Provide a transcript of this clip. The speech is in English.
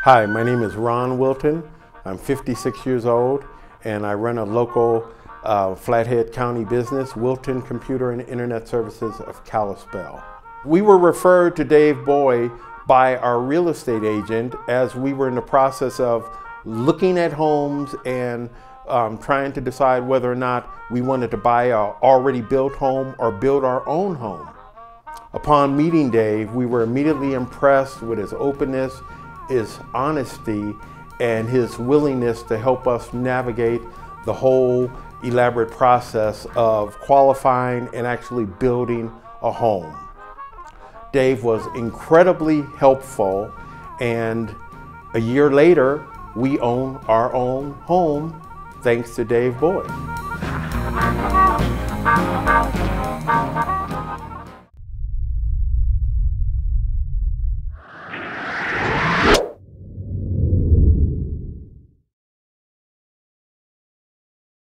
Hi, my name is Ron Wilton. I'm 56 years old and I run a local Flathead County business, Wilton Computer and Internet Services of Kalispell. We were referred to Dave Boy by our real estate agent as we were in the process of looking at homes and trying to decide whether or not we wanted to buy an already built home or build our own home. Upon meeting Dave, we were immediately impressed with his openness, his honesty, and his willingness to help us navigate the whole elaborate process of qualifying and actually building a home. Dave was incredibly helpful, and a year later, we own our own home thanks to Dave Boy.